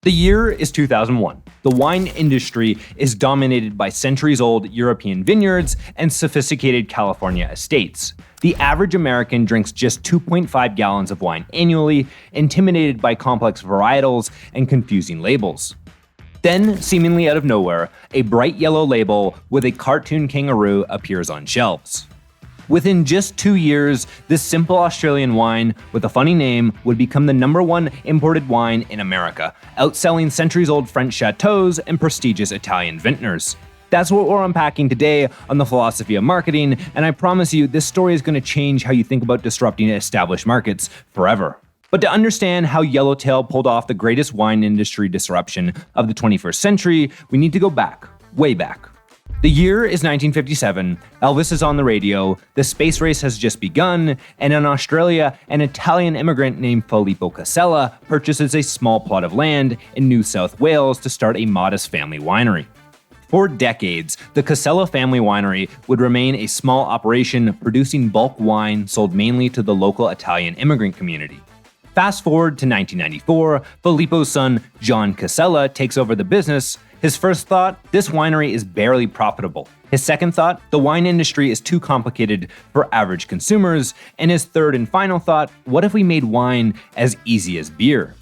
The year is 2001. The wine industry is dominated by centuries-old European vineyards and sophisticated California estates. The average American drinks just 2.5 gallons of wine annually, intimidated by complex varietals and confusing labels. Then, seemingly out of nowhere, a bright yellow label with a cartoon kangaroo appears on shelves. Within just 2 years, this simple Australian wine with a funny name would become the #1 imported wine in America, outselling centuries-old French chateaus and prestigious Italian vintners. That's what we're unpacking today on the philosophy of marketing, and I promise you this story is going to change how you think about disrupting established markets forever. But to understand how Yellowtail pulled off the greatest wine industry disruption of the 21st century, we need to go back, way back. The year is 1957, Elvis is on the radio, the space race has just begun, and in Australia, an Italian immigrant named Filippo Casella purchases a small plot of land in New South Wales to start a modest family winery. For decades, the Casella family winery would remain a small operation producing bulk wine sold mainly to the local Italian immigrant community. Fast forward to 1994, Filippo's son, John Casella, takes over the business. His first thought, this winery is barely profitable. His second thought, the wine industry is too complicated for average consumers. And his third and final thought, what if we made wine as easy as beer?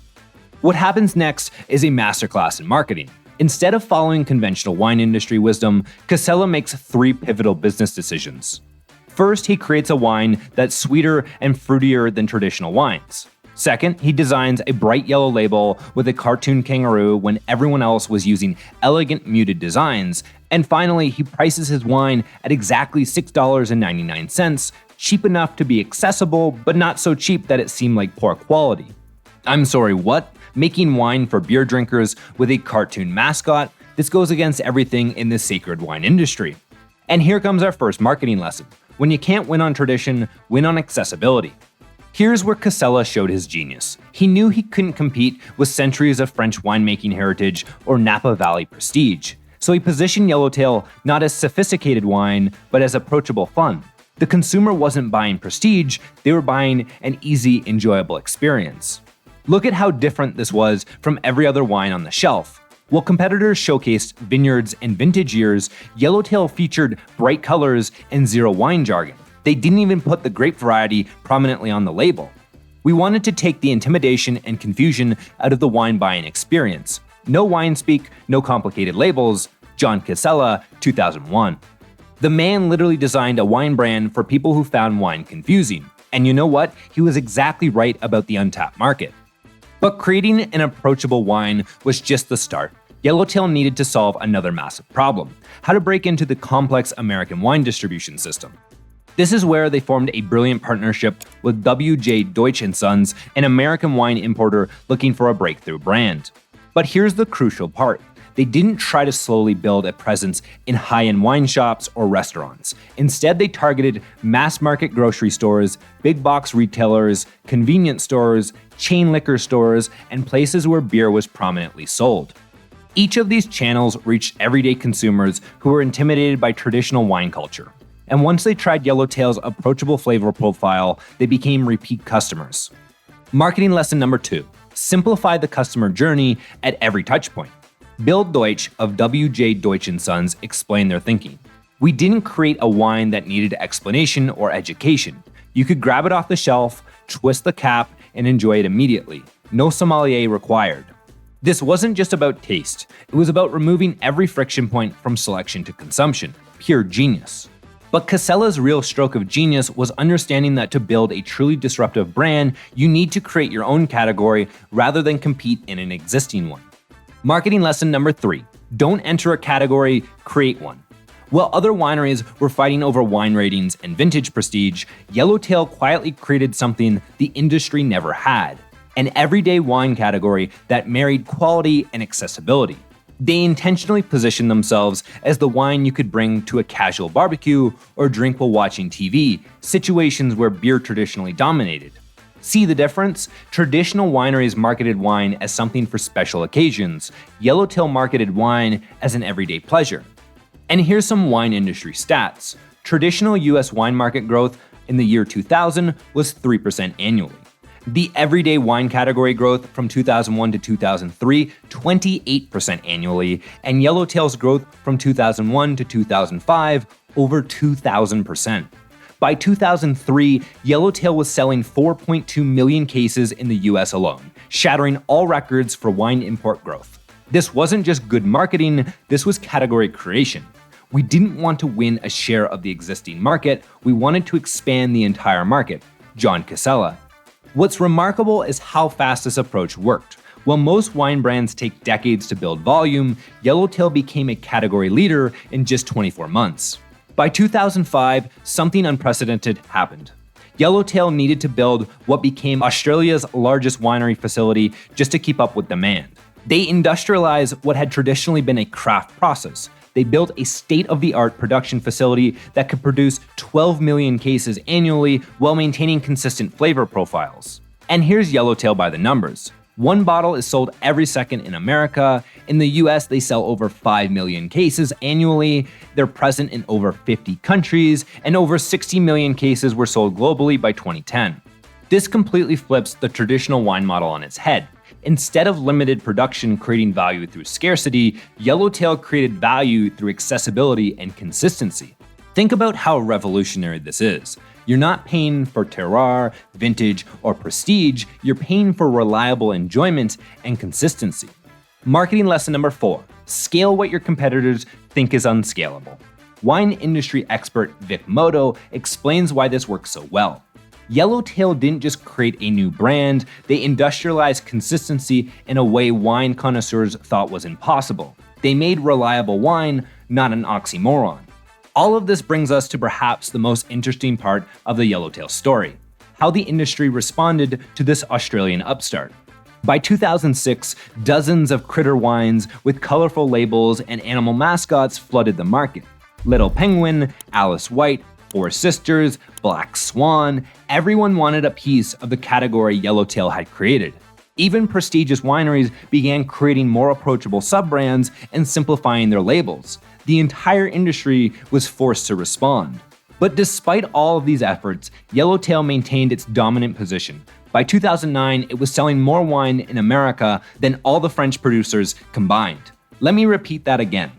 What happens next is a masterclass in marketing. Instead of following conventional wine industry wisdom, Casella makes 3 pivotal business decisions. First, he creates a wine that's sweeter and fruitier than traditional wines. Second, he designs a bright yellow label with a cartoon kangaroo when everyone else was using elegant muted designs. And finally, he prices his wine at exactly $6.99, cheap enough to be accessible, but not so cheap that it seemed like poor quality. I'm sorry, what? Making wine for beer drinkers with a cartoon mascot? This goes against everything in the sacred wine industry. And here comes our first marketing lesson. When you can't win on tradition, win on accessibility. Here's where Casella showed his genius. He knew he couldn't compete with centuries of French winemaking heritage or Napa Valley prestige. So he positioned Yellowtail not as sophisticated wine, but as approachable fun. The consumer wasn't buying prestige, they were buying an easy, enjoyable experience. Look at how different this was from every other wine on the shelf. While competitors showcased vineyards and vintage years, Yellowtail featured bright colors and zero wine jargon. They didn't even put the grape variety prominently on the label. We wanted to take the intimidation and confusion out of the wine buying experience. No wine speak, no complicated labels. John Casella, 2001. The man literally designed a wine brand for people who found wine confusing. And you know what? He was exactly right about the untapped market. But creating an approachable wine was just the start. Yellowtail needed to solve another massive problem: how to break into the complex American wine distribution system. This is where they formed a brilliant partnership with W.J. Deutsch & Sons, an American wine importer looking for a breakthrough brand. But here's the crucial part. They didn't try to slowly build a presence in high-end wine shops or restaurants. Instead, they targeted mass-market grocery stores, big-box retailers, convenience stores, chain liquor stores, and places where beer was prominently sold. Each of these channels reached everyday consumers who were intimidated by traditional wine culture. And once they tried Yellowtail's approachable flavor profile, they became repeat customers. Marketing lesson number 2. Simplify the customer journey at every touchpoint. Bill Deutsch of W.J. Deutsch & Sons explained their thinking. We didn't create a wine that needed explanation or education. You could grab it off the shelf, twist the cap, and enjoy it immediately. No sommelier required. This wasn't just about taste. It was about removing every friction point from selection to consumption. Pure genius. But Casella's real stroke of genius was understanding that to build a truly disruptive brand, you need to create your own category rather than compete in an existing one. Marketing lesson number 3. Don't enter a category, create one. While other wineries were fighting over wine ratings and vintage prestige, Yellowtail quietly created something the industry never had: an everyday wine category that married quality and accessibility. They intentionally positioned themselves as the wine you could bring to a casual barbecue or drink while watching TV, situations where beer traditionally dominated. See the difference? Traditional wineries marketed wine as something for special occasions. Yellowtail marketed wine as an everyday pleasure. And here's some wine industry stats. Traditional US wine market growth in the year 2000 was 3% annually. The everyday wine category growth from 2001 to 2003, 28% annually, and Yellowtail's growth from 2001 to 2005, over 2,000%. By 2003, Yellowtail was selling 4.2 million cases in the US alone, shattering all records for wine import growth. This wasn't just good marketing, this was category creation. We didn't want to win a share of the existing market, we wanted to expand the entire market. John Casella. What's remarkable is how fast this approach worked. While most wine brands take decades to build volume, Yellowtail became a category leader in just 24 months. By 2005, something unprecedented happened. Yellowtail needed to build what became Australia's largest winery facility just to keep up with demand. They industrialized what had traditionally been a craft process. They built a state-of-the-art production facility that could produce 12 million cases annually while maintaining consistent flavor profiles. And here's Yellowtail by the numbers. One bottle is sold every second in America. In the US, they sell over 5 million cases annually. They're present in over 50 countries, and over 60 million cases were sold globally by 2010. This completely flips the traditional wine model on its head. Instead of limited production creating value through scarcity, Yellowtail created value through accessibility and consistency. Think about how revolutionary this is. You're not paying for terroir, vintage, or prestige, you're paying for reliable enjoyment and consistency. Marketing lesson number 4, scale what your competitors think is unscalable. Wine industry expert Vic Moto explains why this works so well. Yellowtail didn't just create a new brand, they industrialized consistency in a way wine connoisseurs thought was impossible. They made reliable wine, not an oxymoron. All of this brings us to perhaps the most interesting part of the Yellowtail story, how the industry responded to this Australian upstart. By 2006, dozens of critter wines with colorful labels and animal mascots flooded the market. Little Penguin, Alice White, Four Sisters, Black Swan, everyone wanted a piece of the category Yellowtail had created. Even prestigious wineries began creating more approachable sub-brands and simplifying their labels. The entire industry was forced to respond. But despite all of these efforts, Yellowtail maintained its dominant position. By 2009, it was selling more wine in America than all the French producers combined. Let me repeat that again.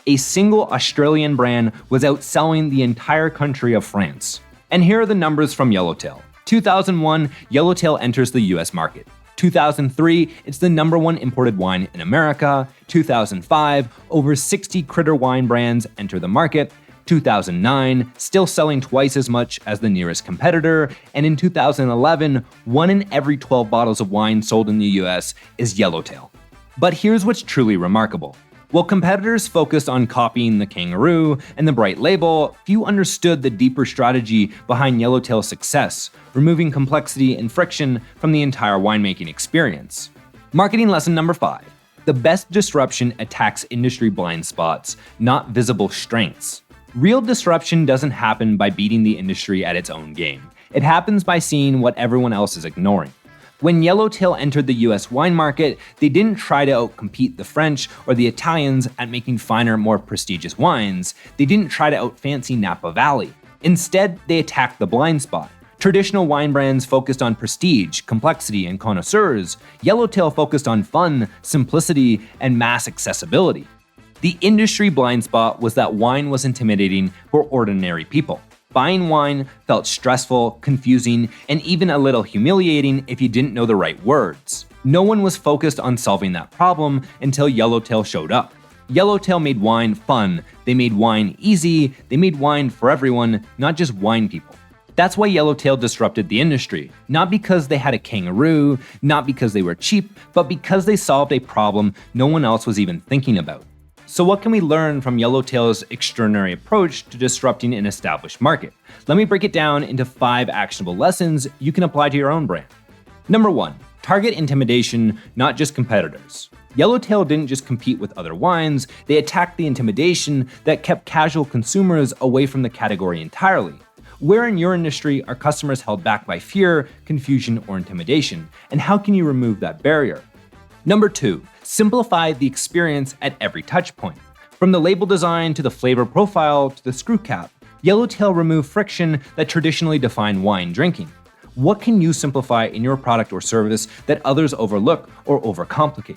A single Australian brand was outselling the entire country of France. And here are the numbers from Yellowtail. 2001, Yellowtail enters the US market. 2003, it's the #1 imported wine in America. 2005, over 60 critter wine brands enter the market. 2009, still selling twice as much as the nearest competitor. And in 2011, 1 in every 12 bottles of wine sold in the US is Yellowtail. But here's what's truly remarkable. While competitors focused on copying the kangaroo and the bright label, few understood the deeper strategy behind Yellowtail's success, removing complexity and friction from the entire winemaking experience. Marketing lesson number 5. The best disruption attacks industry blind spots, not visible strengths. Real disruption doesn't happen by beating the industry at its own game. It happens by seeing what everyone else is ignoring. When Yellowtail entered the US wine market, they didn't try to outcompete the French or the Italians at making finer, more prestigious wines. They didn't try to outfancy Napa Valley. Instead, they attacked the blind spot. Traditional wine brands focused on prestige, complexity, and connoisseurs. Yellowtail focused on fun, simplicity, and mass accessibility. The industry blind spot was that wine was intimidating for ordinary people. Buying wine felt stressful, confusing, and even a little humiliating if you didn't know the right words. No one was focused on solving that problem until Yellowtail showed up. Yellowtail made wine fun, they made wine easy, they made wine for everyone, not just wine people. That's why Yellowtail disrupted the industry, not because they had a kangaroo, not because they were cheap, but because they solved a problem no one else was even thinking about. So what can we learn from Yellowtail's extraordinary approach to disrupting an established market? Let me break it down into 5 actionable lessons you can apply to your own brand. Number 1, target intimidation, not just competitors. Yellowtail didn't just compete with other wines, they attacked the intimidation that kept casual consumers away from the category entirely. Where in your industry are customers held back by fear, confusion, or intimidation? And how can you remove that barrier? Number 2, simplify the experience at every touch point. From the label design to the flavor profile to the screw cap, Yellowtail removed friction that traditionally defined wine drinking. What can you simplify in your product or service that others overlook or overcomplicate?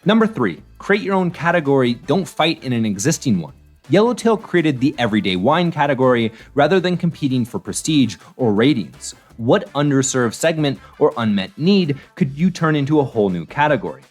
Number 3, create your own category, don't fight in an existing one. Yellowtail created the everyday wine category rather than competing for prestige or ratings. What underserved segment or unmet need could you turn into a whole new category?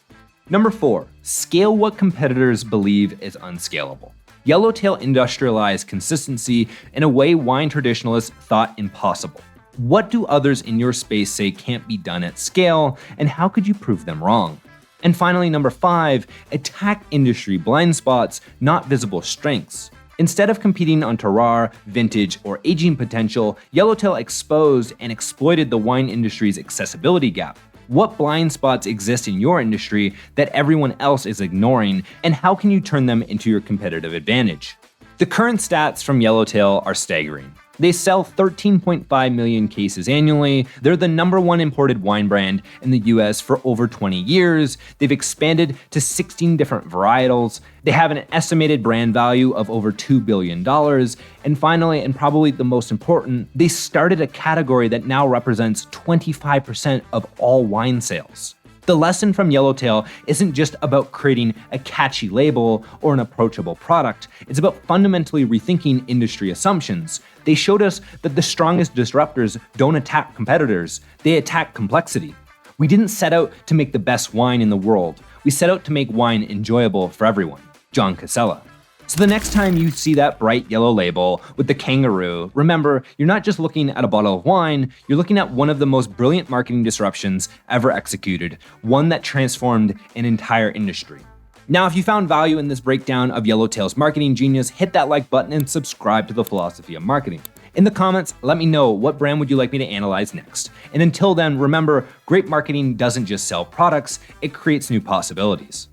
Number 4, scale what competitors believe is unscalable. Yellowtail industrialized consistency in a way wine traditionalists thought impossible. What do others in your space say can't be done at scale, and how could you prove them wrong? And finally, number 5, attack industry blind spots, not visible strengths. Instead of competing on terroir, vintage, or aging potential, Yellowtail exposed and exploited the wine industry's accessibility gap. What blind spots exist in your industry that everyone else is ignoring, and how can you turn them into your competitive advantage? The current stats from Yellowtail are staggering. They sell 13.5 million cases annually. They're the #1 imported wine brand in the US for over 20 years. They've expanded to 16 different varietals. They have an estimated brand value of over $2 billion. And finally, and probably the most important, they started a category that now represents 25% of all wine sales. The lesson from Yellowtail isn't just about creating a catchy label or an approachable product. It's about fundamentally rethinking industry assumptions. They showed us that the strongest disruptors don't attack competitors, they attack complexity. We didn't set out to make the best wine in the world. We set out to make wine enjoyable for everyone. John Casella. So the next time you see that bright yellow label with the kangaroo, remember, you're not just looking at a bottle of wine, you're looking at one of the most brilliant marketing disruptions ever executed, one that transformed an entire industry. Now, if you found value in this breakdown of Yellowtail's marketing genius, hit that like button and subscribe to the Philosophy of Marketing. In the comments, let me know what brand would you like me to analyze next. And until then, remember, great marketing doesn't just sell products, it creates new possibilities.